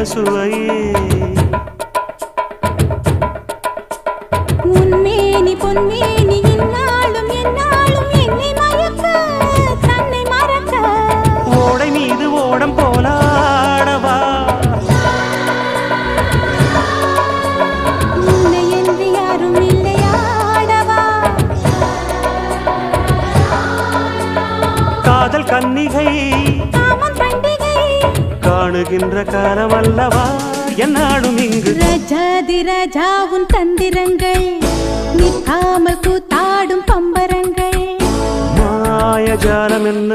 சுவையே உன்மேனி பொன்மேனி இந்நாளும் எந்நாளும் என்னை மயக்க தன்னை மறக்க ஓடை மீது ஓடம் போலாடவா உன்னை என்று யாரும் இல்லையாடவா காதல் கன்னிகை காமம் பண்டிகை காணுகின்ற காலம் அல்லவா என்னாடும் இங்கு ரஜாதி ராஜாவும் தந்திரங்கள் நிற்காமல் கூத்தாடும் பம்பரங்கள் மாயஜாலம் என்ன